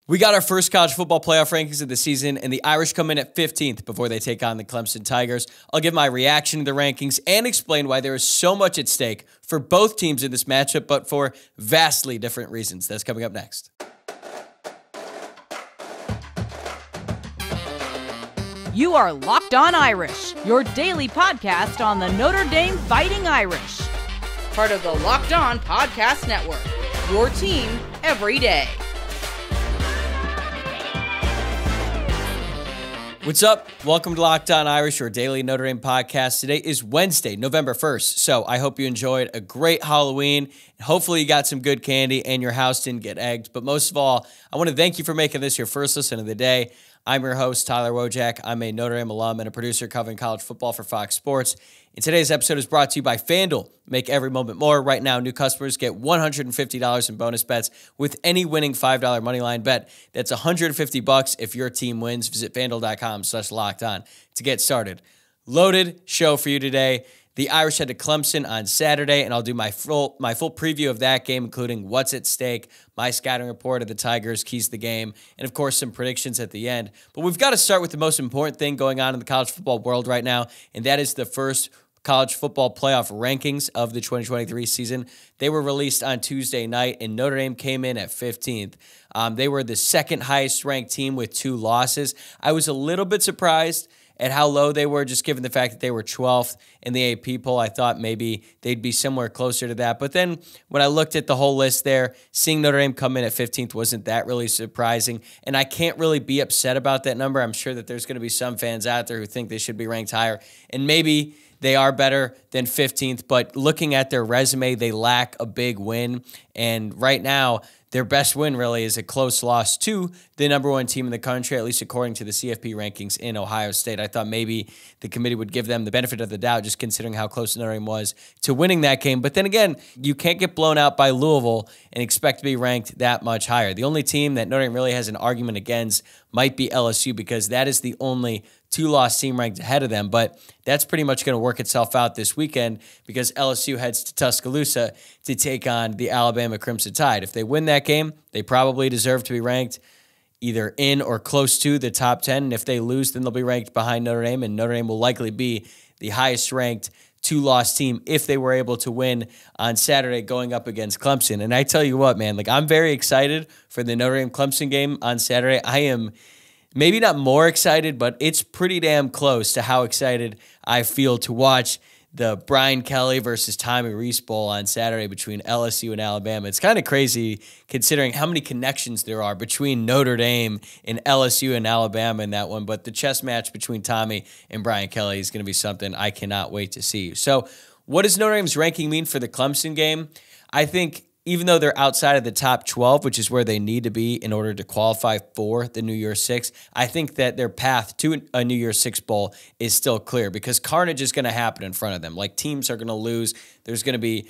We got our first college football playoff rankings of the season, and the Irish come in at 15th before they take on the Clemson Tigers. I'll give my reaction to the rankings and explain why there is so much at stake for both teams in this matchup, but for vastly different reasons. That's coming up next. You are Locked On Irish, your daily podcast on the Notre Dame Fighting Irish. Part of the Locked On Podcast Network, your team every day. What's up? Welcome to Locked On Irish, your daily Notre Dame podcast. Today is Wednesday, November 1st, so I hope you enjoyed a great Halloween. Hopefully you got some good candy and your house didn't get egged, but most of all, I want to thank you for making this your first listen of the day. I'm your host, Tyler Wojciak. I'm a Notre Dame alum and a producer covering college football for Fox Sports. And today's episode is brought to you by FanDuel. Make every moment more. Right now, new customers get $150 in bonus bets with any winning $5 moneyline bet. That's $150 if your team wins. Visit FanDuel.com/lockedon to get started. Loaded show for you today. The Irish head to Clemson on Saturday, and I'll do my full preview of that game, including what's at stake, my scouting report of the Tigers, keys to the game, and, of course, some predictions at the end. But we've got to start with the most important thing going on in the college football world right now, and that is the first college football playoff rankings of the 2023 season. They were released on Tuesday night, and Notre Dame came in at 15th. They were the second highest ranked team with 2 losses. I was a little bit surprised at how low they were, just given the fact that they were 12th in the AP poll. I thought maybe they'd be somewhere closer to that. But then when I looked at the whole list there, seeing Notre Dame come in at 15th wasn't that really surprising. And I can't really be upset about that number. I'm sure that there's going to be some fans out there who think they should be ranked higher. And maybe they are better than 15th. But looking at their resume, they lack a big win. And right now, their best win really is a close loss to the number one team in the country, at least according to the CFP rankings in Ohio State. I thought maybe the committee would give them the benefit of the doubt, just considering how close Notre Dame was to winning that game. But then again, you can't get blown out by Louisville and expect to be ranked that much higher. The only team that Notre Dame really has an argument against might be LSU, because that is the only 2-loss team ranked ahead of them. But that's pretty much going to work itself out this weekend, because LSU heads to Tuscaloosa to take on the Alabama Crimson Tide. If they win that game, they probably deserve to be ranked either in or close to the top 10. And if they lose, then they'll be ranked behind Notre Dame, and Notre Dame will likely be the highest ranked 2-loss team if they were able to win on Saturday going up against Clemson. And I tell you what, man, I'm very excited for the Notre Dame Clemson game on Saturday. I am maybe not more excited, but it's pretty damn close to how excited I feel to watch the Brian Kelly versus Tommy Rees Bowl on Saturday between LSU and Alabama. It's kind of crazy considering how many connections there are between Notre Dame and LSU and Alabama in that one. But the chess match between Tommy and Brian Kelly is going to be something I cannot wait to see. So what does Notre Dame's ranking mean for the Clemson game? I think even though they're outside of the top 12, which is where they need to be in order to qualify for the New Year's Six, I think that their path to a New Year's Six bowl is still clear, because carnage is going to happen in front of them. Teams are going to lose. There's going to be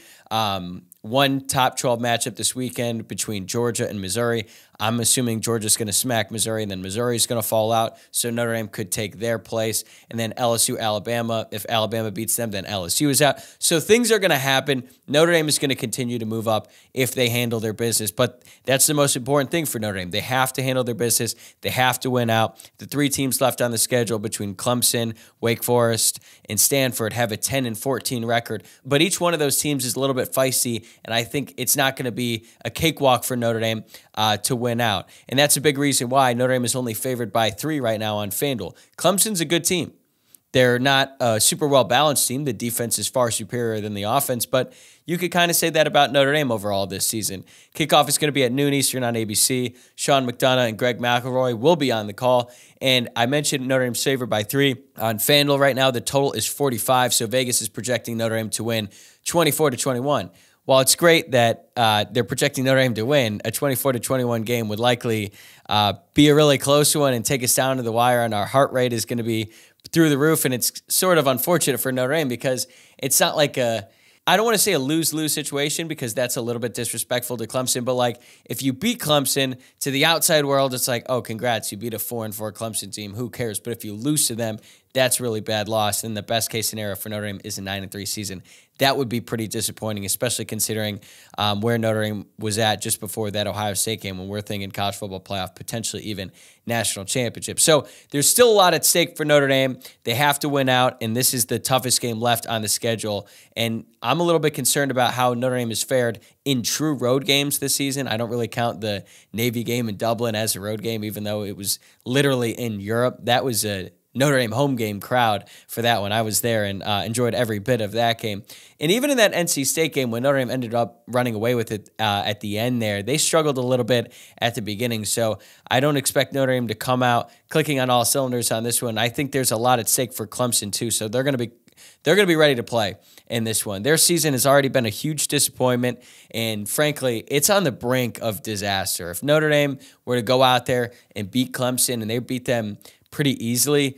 one top 12 matchup this weekend between Georgia and Missouri. I'm assuming Georgia's going to smack Missouri, and then Missouri's going to fall out, so Notre Dame could take their place. And then LSU, Alabama, if Alabama beats them, then LSU is out. So things are going to happen. Notre Dame is going to continue to move up if they handle their business, but that's the most important thing for Notre Dame. They have to handle their business. They have to win out. The 3 teams left on the schedule between Clemson, Wake Forest, and Stanford have a 10-14 record, but each one of those teams is a little bit feisty, and I think it's not going to be a cakewalk for Notre Dame to win out. And that's a big reason why Notre Dame is only favored by 3 right now on FanDuel. Clemson's a good team. They're not a super well-balanced team. The defense is far superior than the offense, but you could kind of say that about Notre Dame overall this season. Kickoff is going to be at noon Eastern on ABC. Sean McDonough and Greg McElroy will be on the call. And I mentioned Notre Dame's favored by 3. On FanDuel right now, the total is 45, so Vegas is projecting Notre Dame to win 24-21. While it's great that they're projecting Notre Dame to win, a 24-21 game would likely be a really close one and take us down to the wire, and our heart rate is going to be through the roof. And it's sort of unfortunate for Notre Dame, because it's not like I don't want to say a lose-lose situation, because that's a little bit disrespectful to Clemson, but if you beat Clemson, to the outside world, it's like, oh, congrats, you beat a 4-4 Clemson team. Who cares? But if you lose to them, that's really bad loss. And the best case scenario for Notre Dame is a 9-3 season. That would be pretty disappointing, especially considering where Notre Dame was at just before that Ohio State game when we're thinking college football playoff, potentially even national championship. So there's still a lot at stake for Notre Dame. They have to win out, and this is the toughest game left on the schedule. And I'm a little bit concerned about how Notre Dame has fared in true road games this season. I don't really count the Navy game in Dublin as a road game, even though it was literally in Europe. That was a Notre Dame home game crowd for that one. I was there and enjoyed every bit of that game. And even in that NC State game, when Notre Dame ended up running away with it at the end there, they struggled a little bit at the beginning. So I don't expect Notre Dame to come out clicking on all cylinders on this one. I think there's a lot at stake for Clemson too. So they're going to be ready to play in this one. Their season has already been a huge disappointment, and frankly, it's on the brink of disaster. If Notre Dame were to go out there and beat Clemson and they beat them pretty easily,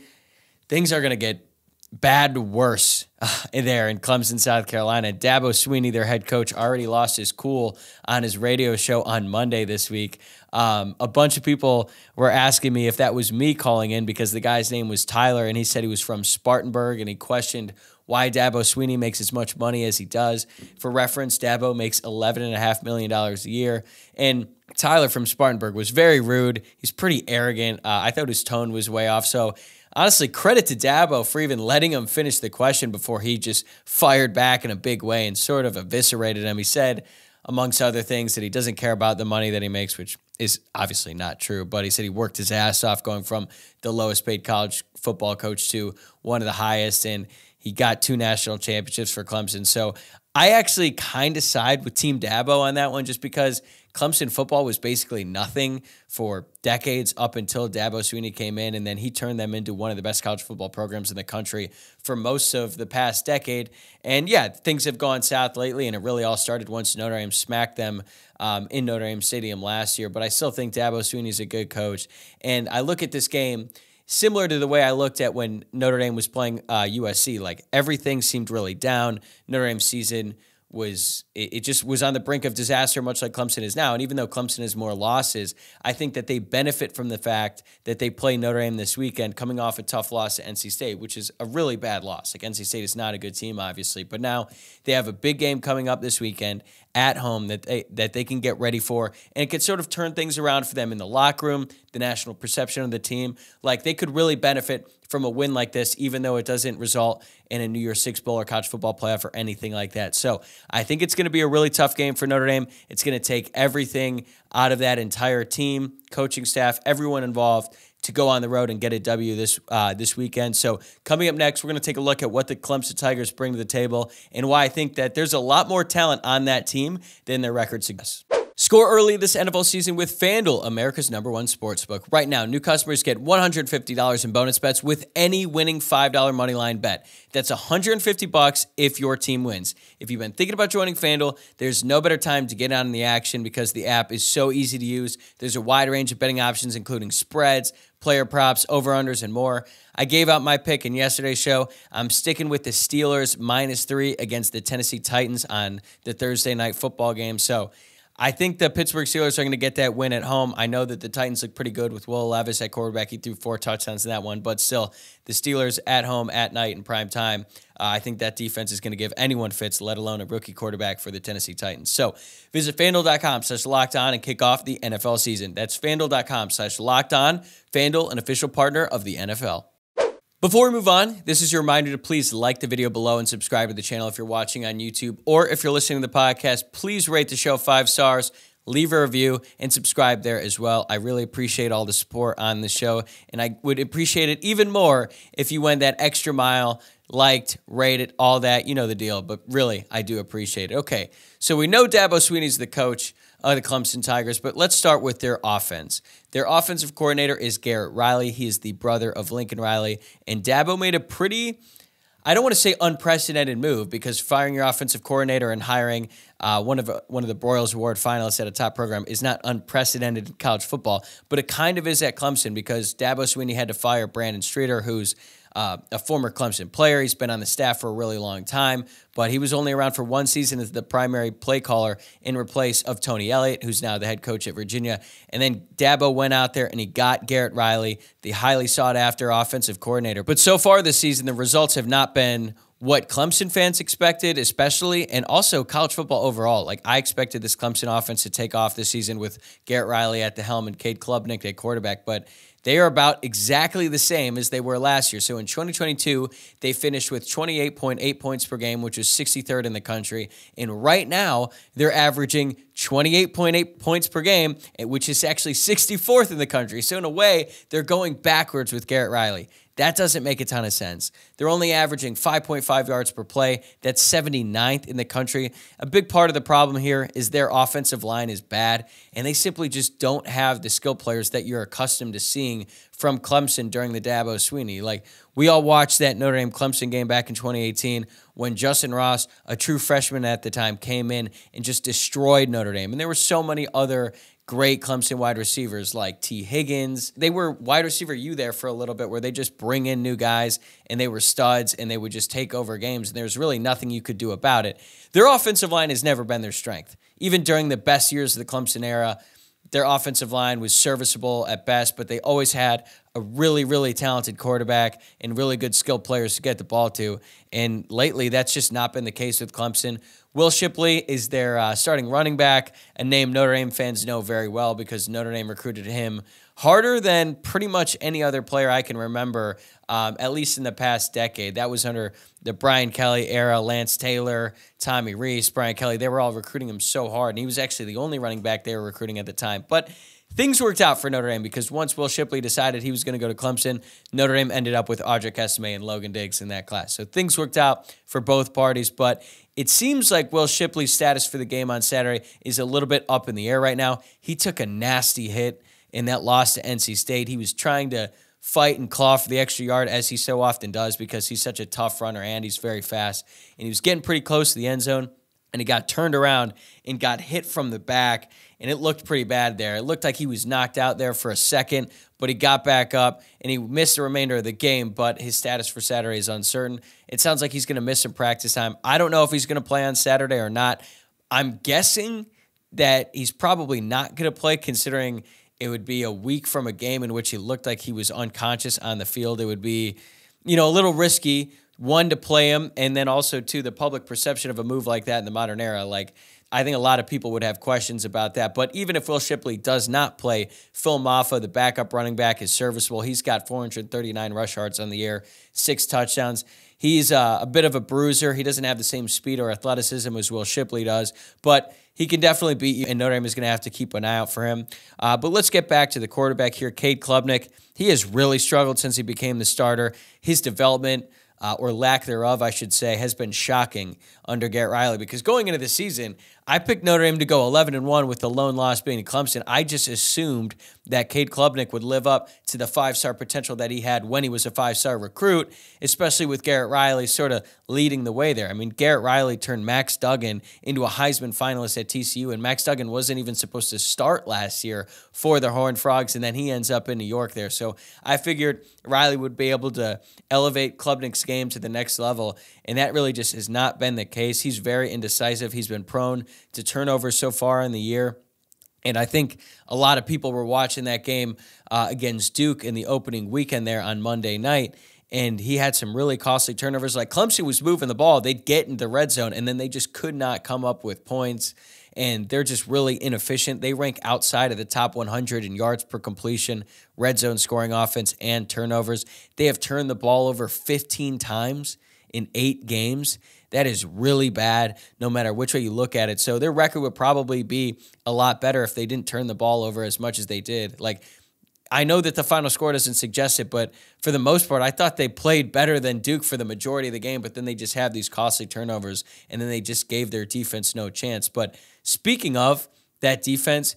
things are going to get bad worse there in Clemson, South Carolina. Dabo Swinney, their head coach, already lost his cool on his radio show on Monday this week. A bunch of people were asking me if that was me calling in because the guy's name was Tyler, and he said he was from Spartanburg, and he questioned why Dabo Swinney makes as much money as he does. For reference, Dabo makes $11.5 million a year, and Tyler from Spartanburg was very rude. He's pretty arrogant. I thought his tone was way off. So honestly, credit to Dabo for even letting him finish the question before he just fired back in a big way and sort of eviscerated him. He said, amongst other things, that he doesn't care about the money that he makes, which is obviously not true. But he said he worked his ass off going from the lowest paid college football coach to one of the highest, and he got 2 national championships for Clemson. So I actually kind of side with Team Dabo on that one just because Clemson football was basically nothing for decades up until Dabo Swinney came in, and then he turned them into one of the best college football programs in the country for most of the past decade. And yeah, things have gone south lately, and it really all started once Notre Dame smacked them in Notre Dame Stadium last year. But I still think Dabo Swinney's a good coach. And I look at this game similar to the way I looked at when Notre Dame was playing USC. Like, everything seemed really down. Notre Dame's season it just was on the brink of disaster, much like Clemson is now. And even though Clemson has more losses, I think that they benefit from the fact that they play Notre Dame this weekend, coming off a tough loss to NC State, which is a really bad loss. Like, NC State is not a good team, obviously, but now they have a big game coming up this weekend at home that they can get ready for, and it could sort of turn things around for them in the locker room, the national perception of the team. Like, they could really benefit from a win like this, even though it doesn't result in a New Year's Six Bowl or college football playoff or anything like that. So I think it's going to be a really tough game for Notre Dame. It's going to take everything out of that entire team, coaching staff, everyone involved, to go on the road and get a W this weekend. So coming up next, we're going to take a look at what the Clemson Tigers bring to the table and why I think that there's a lot more talent on that team than their record suggests. Score early this NFL season with FanDuel, America's #1 sportsbook. Right now, new customers get $150 in bonus bets with any winning $5 moneyline bet. That's $150 if your team wins. If you've been thinking about joining FanDuel, there's no better time to get on the action because the app is so easy to use. There's a wide range of betting options, including spreads, player props, over-unders, and more. I gave out my pick in yesterday's show. I'm sticking with the Steelers -3 against the Tennessee Titans on the Thursday night football game. So I think the Pittsburgh Steelers are going to get that win at home. I know that the Titans look pretty good with Will Levis at quarterback. He threw 4 touchdowns in that one, but still, the Steelers at home at night in prime time, I think that defense is going to give anyone fits, let alone a rookie quarterback for the Tennessee Titans. So visit FanDuel.com/LockedOn and kick off the NFL season. That's FanDuel.com/LockedOn. FanDuel, an official partner of the NFL. Before we move on, this is your reminder to please like the video below and subscribe to the channel if you're watching on YouTube, or if you're listening to the podcast, please rate the show 5 stars, leave a review, and subscribe there as well. I really appreciate all the support on the show, and I would appreciate it even more if you went that extra mile, liked, rated, all that. You know the deal, but really, I do appreciate it. Okay, so we know Dabo Swinney's the coach of the Clemson Tigers, but let's start with their offense. Their offensive coordinator is Garrett Riley. He is the brother of Lincoln Riley, and Dabo made a pretty, I don't want to say unprecedented move, because firing your offensive coordinator and hiring one of the Broyles Award finalists at a top program is not unprecedented in college football, but it kind of is at Clemson because Dabo Swinney had to fire Brandon Streeter, who's a former Clemson player. He's been on the staff for a really long time, but he was only around for one season as the primary play caller in replace of Tony Elliott, who's now the head coach at Virginia. And then Dabo went out there and he got Garrett Riley, the highly sought-after offensive coordinator. But so far this season, the results have not been what Clemson fans expected, especially, and also college football overall. Like, I expected this Clemson offense to take off this season with Garrett Riley at the helm and Cade Klubnik at quarterback, but they are about exactly the same as they were last year. So in 2022, they finished with 28.8 points per game, which was 63rd in the country. And right now, they're averaging 28.8 points per game, which is actually 64th in the country. So in a way, they're going backwards with Garrett Riley. That doesn't make a ton of sense. They're only averaging 5.5 yards per play. That's 79th in the country. A big part of the problem here is their offensive line is bad, and they simply just don't have the skill players that you're accustomed to seeing from Clemson during the Dabo Swinney. Like, we all watched that Notre Dame Clemson game back in 2018 when Justin Ross, a true freshman at the time, came in and just destroyed Notre Dame. And there were so many other great Clemson wide receivers like T. Higgins. They were wide receiver U there for a little bit where they just bring in new guys and they were studs and they would just take over games and there's really nothing you could do about it. Their offensive line has never been their strength. Even during the best years of the Clemson era, their offensive line was serviceable at best, but they always had a really, really talented quarterback and really good skilled players to get the ball to. And lately, that's just not been the case with Clemson. Will Shipley is their starting running back, a name Notre Dame fans know very well because Notre Dame recruited him harder than pretty much any other player I can remember, at least in the past decade. That was under the Brian Kelly era, Lance Taylor, Tommy Rees, Brian Kelly. They were all recruiting him so hard, and he was actually the only running back they were recruiting at the time. But things worked out for Notre Dame because once Will Shipley decided he was going to go to Clemson, Notre Dame ended up with Audric Estime and Logan Diggs in that class. So things worked out for both parties, but it seems like Will Shipley's status for the game on Saturday is a little bit up in the air right now. He took a nasty hit in that loss to NC State. He was trying to fight and claw for the extra yard, as he so often does because he's such a tough runner and he's very fast. And he was getting pretty close to the end zone, and he got turned around and got hit from the back, and it looked pretty bad there. It looked like he was knocked out there for a second, but he got back up, and he missed the remainder of the game, but his status for Saturday is uncertain. It sounds like he's going to miss some practice time. I don't know if he's going to play on Saturday or not. I'm guessing that he's probably not going to play, considering it would be a week from a game in which he looked like he was unconscious on the field. It would be, a little risky, one, to play him, and then also, two, the public perception of a move like that in the modern era. Like, I think a lot of people would have questions about that. But even if Will Shipley does not play, Phil Maffa, the backup running back, is serviceable. He's got 439 rush yards on the year, 6 touchdowns. He's a bit of a bruiser. He doesn't have the same speed or athleticism as Will Shipley does, but he can definitely beat you, and Notre Dame is going to have to keep an eye out for him. But let's get back to the quarterback here, Cade Klubnik. He has really struggled since he became the starter. His development, or lack thereof, I should say, has been shocking under Garrett Riley, because going into the season, I picked Notre Dame to go 11-1 with the lone loss being to Clemson. I just assumed that Cade Klubnik would live up to the 5-star potential that he had when he was a 5-star recruit, especially with Garrett Riley sort of leading the way there. I mean, Garrett Riley turned Max Duggan into a Heisman finalist at TCU, and Max Duggan wasn't even supposed to start last year for the Horned Frogs, and then he ends up in New York there. So I figured Riley would be able to elevate Klubnik's game to the next level, and that really just has not been the case. He's very indecisive. He's been prone to turnovers so far in the year. And I think a lot of people were watching that game against Duke in the opening weekend there on Monday night, and he had some really costly turnovers. Like, Clemson was moving the ball. They'd get in the red zone, and then they just could not come up with points, and they're just really inefficient. They rank outside of the top 100 in yards per completion, red zone scoring offense, and turnovers. They have turned the ball over 15 times in 8 games. That is really bad no matter which way you look at it. So their record would probably be a lot better if they didn't turn the ball over as much as they did. Like, I know that the final score doesn't suggest it, but for the most part, I thought they played better than Duke for the majority of the game, but then they just have these costly turnovers, and then they just gave their defense no chance. But speaking of that defense,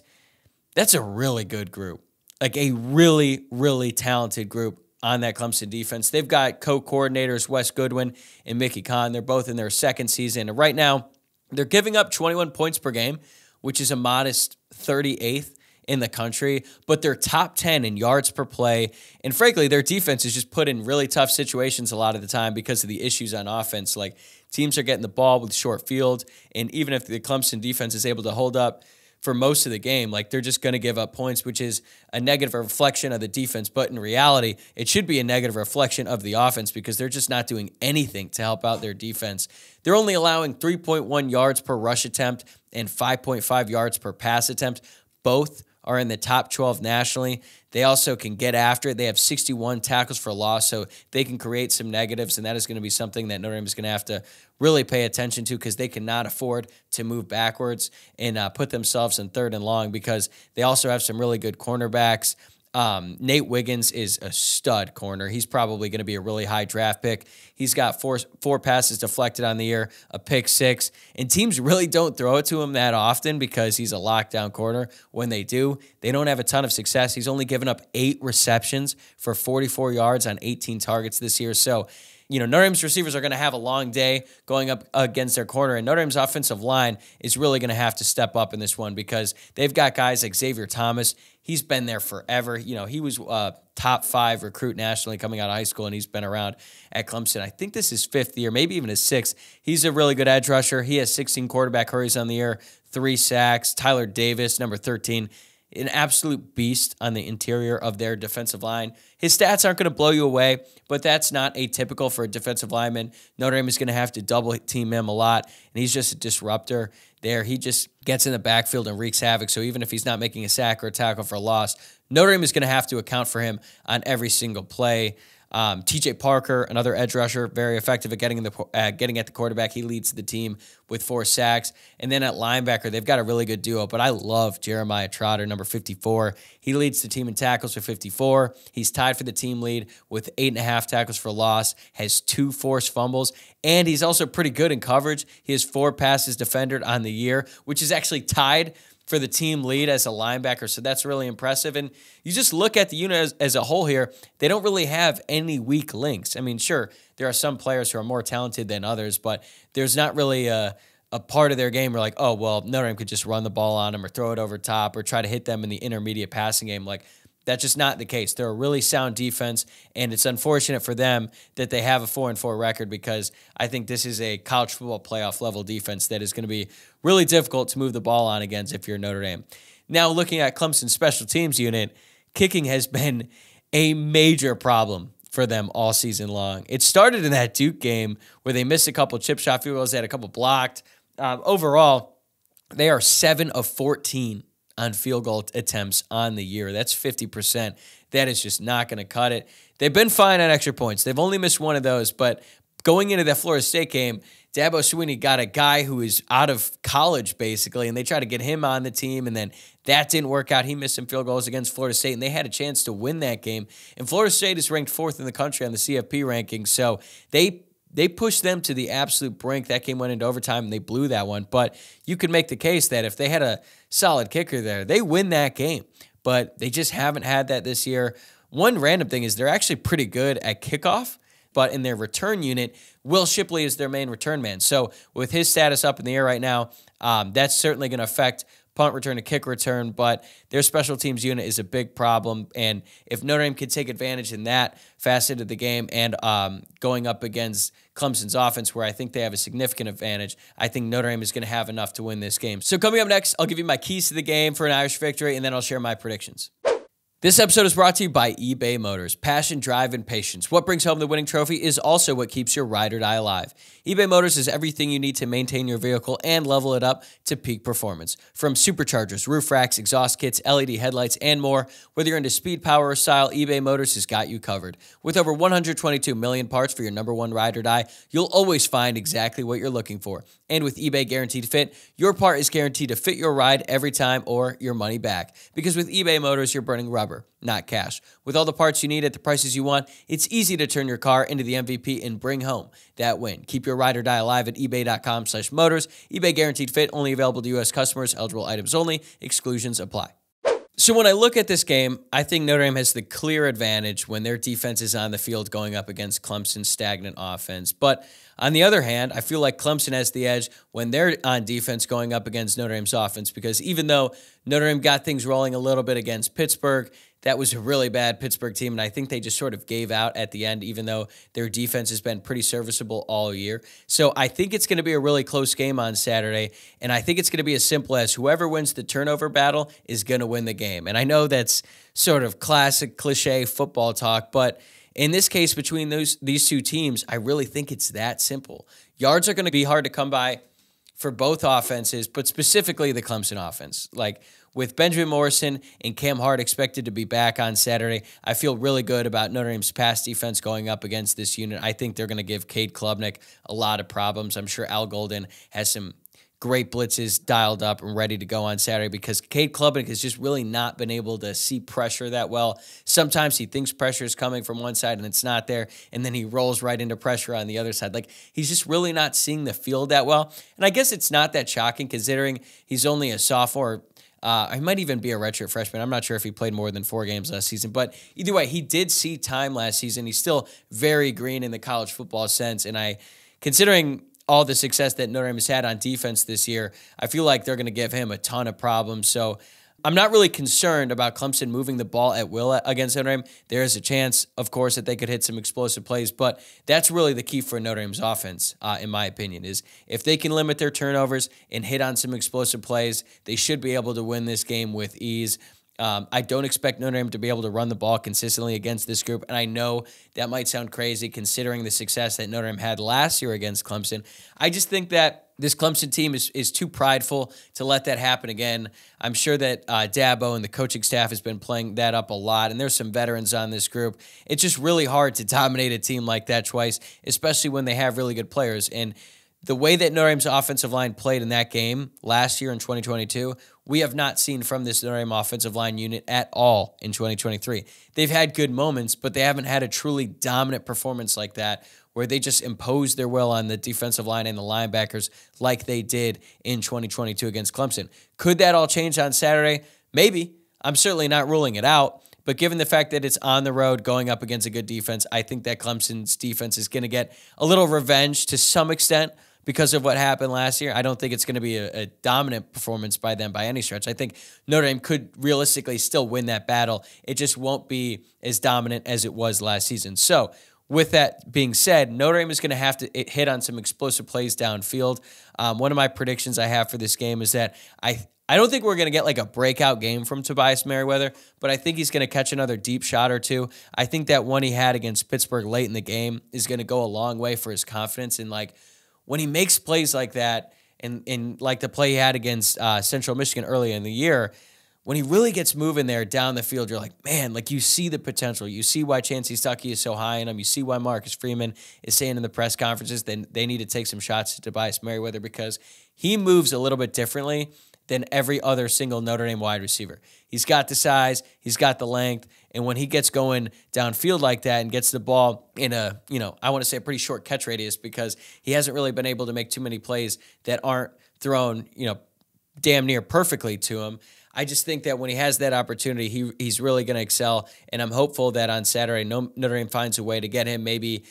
that's a really good group, like a really, really talented group on that Clemson defense. They've got co-coordinators Wes Goodwin and Mickey Conn. They're both in their second season. And right now, they're giving up 21 points per game, which is a modest 38th in the country, but they're top 10 in yards per play. And frankly, their defense is just put in really tough situations a lot of the time because of the issues on offense. Like, teams are getting the ball with short field, and even if the Clemson defense is able to hold up for most of the game, like, they're just going to give up points, which is a negative reflection of the defense. But in reality, it should be a negative reflection of the offense because they're just not doing anything to help out their defense. They're only allowing 3.1 yards per rush attempt and 5.5 yards per pass attempt. Both are in the top 12 nationally. They also can get after it. They have 61 tackles for loss, so they can create some negatives, and that is going to be something that Notre Dame is going to have to really pay attention to because they cannot afford to move backwards and put themselves in 3rd and long because they also have some really good cornerbacks. Nate Wiggins is a stud corner. He's probably going to be a really high draft pick. He's got four passes deflected on the year, a pick 6, and teams really don't throw it to him that often because he's a lockdown corner. When they do, they don't have a ton of success. He's only given up 8 receptions for 44 yards on 18 targets this year. So, Notre Dame's receivers are going to have a long day going up against their corner, and Notre Dame's offensive line is really going to have to step up in this one because they've got guys like Xavier Thomas. He's been there forever. He was top 5 recruit nationally coming out of high school, and he's been around at Clemson. I think this is 5th year, maybe even his 6th. He's a really good edge rusher. He has 16 quarterback hurries on the year, 3 sacks. Tyler Davis, number 13, an absolute beast on the interior of their defensive line. His stats aren't going to blow you away, but that's not atypical for a defensive lineman. Notre Dame is going to have to double team him a lot, and he's just a disruptor there. He just gets in the backfield and wreaks havoc, so even if he's not making a sack or a tackle for a loss, Notre Dame is going to have to account for him on every single play. TJ Parker, another edge rusher, very effective at getting at the quarterback. He leads the team with 4 sacks. And then at linebacker, they've got a really good duo, but I love Jeremiah Trotter, number 54. He leads the team in tackles with 54. He's tied for the team lead with 8.5 tackles for loss, has 2 forced fumbles, and he's also pretty good in coverage. He has 4 passes defended on the year, which is actually tied for the team lead as a linebacker, so that's really impressive. And you just look at the unit as a whole here, they don't really have any weak links. I mean, sure, there are some players who are more talented than others, but there's not really a part of their game where like, oh, well, Notre Dame could just run the ball on them or throw it over top or try to hit them in the intermediate passing game. Like, that's just not the case. They're a really sound defense, and it's unfortunate for them that they have a 4-4 record because I think this is a college football playoff level defense that is going to be really difficult to move the ball on against if you're Notre Dame. Now, looking at Clemson's special teams unit, kicking has been a major problem for them all season long. It started in that Duke game where they missed a couple chip shot field goals, they had a couple blocked. Overall, they are 7 of 14 on field goal attempts on the year. That's 50%. That is just not going to cut it. They've been fine on extra points. They've only missed 1 of those, but going into that Florida State game, Dabo Swinney got a guy who is out of college, basically, and they tried to get him on the team, and then that didn't work out. He missed some field goals against Florida State, and they had a chance to win that game. And Florida State is ranked 4th in the country on the CFP rankings, so they pushed them to the absolute brink. That game went into overtime, and they blew that one. But you could make the case that if they had a solid kicker there, they win that game. But they just haven't had that this year. One random thing is they're actually pretty good at kickoff, but in their return unit, Will Shipley is their main return man. So with his status up in the air right now, that's certainly going to affect punt return to kick return, but their special teams unit is a big problem, and if Notre Dame could take advantage in that facet of the game and going up against Clemson's offense, where I think they have a significant advantage, I think Notre Dame is going to have enough to win this game. So coming up next, I'll give you my keys to the game for an Irish victory, and then I'll share my predictions. This episode is brought to you by eBay Motors. Passion, drive, and patience. What brings home the winning trophy is also what keeps your ride or die alive. eBay Motors is everything you need to maintain your vehicle and level it up to peak performance. From superchargers, roof racks, exhaust kits, LED headlights, and more, whether you're into speed, power, or style, eBay Motors has got you covered. With over 122 million parts for your number one ride or die, you'll always find exactly what you're looking for. And with eBay Guaranteed Fit, your part is guaranteed to fit your ride every time or your money back. Because with eBay Motors, you're burning rubber, not cash. With all the parts you need at the prices you want, it's easy to turn your car into the MVP and bring home that win. Keep your ride or die alive at ebay.com/motors. eBay Guaranteed Fit, only available to U.S. customers, eligible items only. Exclusions apply. So when I look at this game, I think Notre Dame has the clear advantage when their defense is on the field going up against Clemson's stagnant offense. But on the other hand, I feel like Clemson has the edge when they're on defense going up against Notre Dame's offense, because even though Notre Dame got things rolling a little bit against Pittsburgh, that was a really bad Pittsburgh team, and I think they just sort of gave out at the end, even though their defense has been pretty serviceable all year. So I think it's going to be a really close game on Saturday, and I think it's going to be as simple as whoever wins the turnover battle is going to win the game. And I know that's sort of classic cliche football talk, but in this case, between these two teams, I really think it's that simple. Yards are going to be hard to come by for both offenses, but specifically the Clemson offense. Like, with Benjamin Morrison and Cam Hart expected to be back on Saturday, I feel really good about Notre Dame's pass defense going up against this unit. I think they're going to give Cade Klubnik a lot of problems. I'm sure Al Golden has some great blitzes dialed up and ready to go on Saturday, because Cade Klubnik has just really not been able to see pressure that well. Sometimes he thinks pressure is coming from one side and it's not there, and then he rolls right into pressure on the other side. Like, he's just really not seeing the field that well. And I guess it's not that shocking considering he's only a sophomore. He might even be a redshirt freshman. I'm not sure if he played more than 4 games last season. But either way, he did see time last season. He's still very green in the college football sense. And considering all the success that Notre Dame has had on defense this year, I feel like they're going to give him a ton of problems. So I'm not really concerned about Clemson moving the ball at will against Notre Dame. There is a chance, of course, that they could hit some explosive plays, but that's really the key for Notre Dame's offense, in my opinion, is if they can limit their turnovers and hit on some explosive plays, they should be able to win this game with ease. I don't expect Notre Dame to be able to run the ball consistently against this group, and I know that might sound crazy considering the success that Notre Dame had last year against Clemson. I just think that this Clemson team is too prideful to let that happen again. I'm sure that Dabo and the coaching staff has been playing that up a lot, and there's some veterans on this group. It's just really hard to dominate a team like that twice, especially when they have really good players. And the way that Notre Dame's offensive line played in that game last year in 2022, we have not seen from this Notre Dame offensive line unit at all in 2023. They've had good moments, but they haven't had a truly dominant performance like that, where they just imposed their will on the defensive line and the linebackers like they did in 2022 against Clemson. Could that all change on Saturday? Maybe. I'm certainly not ruling it out. But given the fact that it's on the road going up against a good defense, I think that Clemson's defense is going to get a little revenge to some extent because of what happened last year. I don't think it's going to be a dominant performance by them by any stretch. I think Notre Dame could realistically still win that battle. It just won't be as dominant as it was last season. So with that being said, Notre Dame is going to have to hit on some explosive plays downfield. One of my predictions I have for this game is that I don't think we're going to get like a breakout game from Tobias Merriweather, but I think he's going to catch another deep shot or two. I think that one he had against Pittsburgh late in the game is going to go a long way for his confidence. And like when he makes plays like that, and like the play he had against Central Michigan early in the year, when he really gets moving there down the field, you're like, man, like you see the potential. You see why Chancey Stuckey is so high in him. You see why Marcus Freeman is saying in the press conferences that they need to take some shots to Tobias Merriweather, because he moves a little bit differently than every other single Notre Dame wide receiver. He's got the size, he's got the length, and when he gets going downfield like that and gets the ball in a, I want to say a pretty short catch radius, because he hasn't really been able to make too many plays that aren't thrown, damn near perfectly to him. I just think that when he has that opportunity, he's really going to excel, and I'm hopeful that on Saturday, Notre Dame finds a way to get him maybe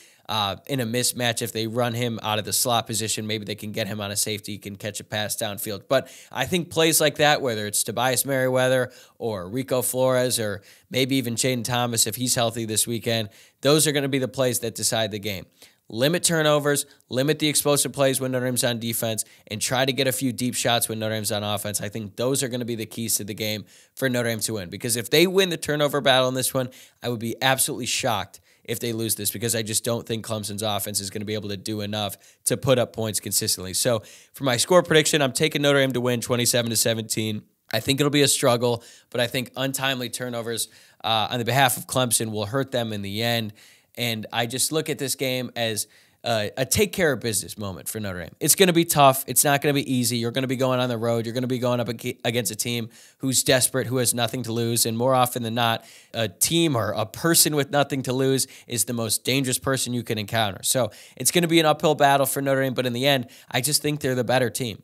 in a mismatch. If they run him out of the slot position, maybe they can get him on a safety, he can catch a pass downfield. But I think plays like that, whether it's Tobias Merriweather or Rico Flores or maybe even Jaden Thomas if he's healthy this weekend, those are going to be the plays that decide the game. Limit turnovers, limit the explosive plays when Notre Dame's on defense, and try to get a few deep shots when Notre Dame's on offense. I think those are going to be the keys to the game for Notre Dame to win. Because if they win the turnover battle in this one, I would be absolutely shocked if they lose this, because I just don't think Clemson's offense is going to be able to do enough to put up points consistently. So for my score prediction, I'm taking Notre Dame to win 27-17. I think it'll be a struggle, but I think untimely turnovers on the behalf of Clemson will hurt them in the end. And I just look at this game as a take care of business moment for Notre Dame. It's going to be tough. It's not going to be easy. You're going to be going on the road. You're going to be going up against a team who's desperate, who has nothing to lose. And more often than not, a team or a person with nothing to lose is the most dangerous person you can encounter. So it's going to be an uphill battle for Notre Dame. But in the end, I just think they're the better team.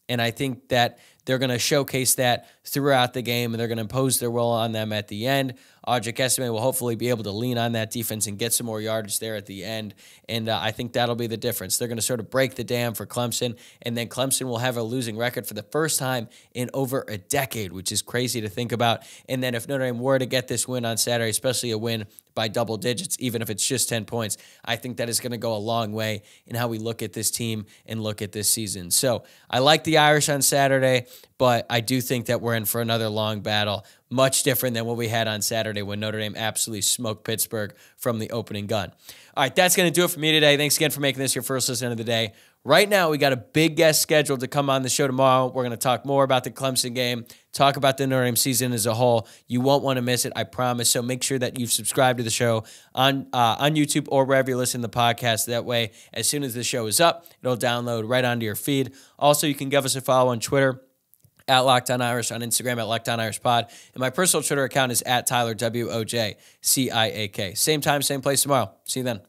And I think that they're going to showcase that throughout the game, and they're going to impose their will on them at the end. Wojciak will hopefully be able to lean on that defense and get some more yardage there at the end, and I think that'll be the difference. They're going to sort of break the dam for Clemson, and then Clemson will have a losing record for the first time in over a decade, which is crazy to think about. And then if Notre Dame were to get this win on Saturday, especially a win by double digits, even if it's just 10 points, I think that is going to go a long way in how we look at this team and look at this season. So I like the Irish on Saturday, but I do think that we're in for another long battle, much different than what we had on Saturday when Notre Dame absolutely smoked Pittsburgh from the opening gun. All right, that's going to do it for me today. Thanks again for making this your first listen of the day. Right now, we got a big guest scheduled to come on the show tomorrow. We're going to talk more about the Clemson game, talk about the Notre Dame season as a whole. You won't want to miss it, I promise. So make sure that you've subscribed to the show on YouTube or wherever you listen to the podcast. That way, as soon as the show is up, it'll download right onto your feed. Also, you can give us a follow on Twitter, at LOCKEDON Irish, on Instagram at LOCKEDON Irish Pod. And my personal Twitter account is at Tyler, WOJCIAK. Same time, same place tomorrow. See you then.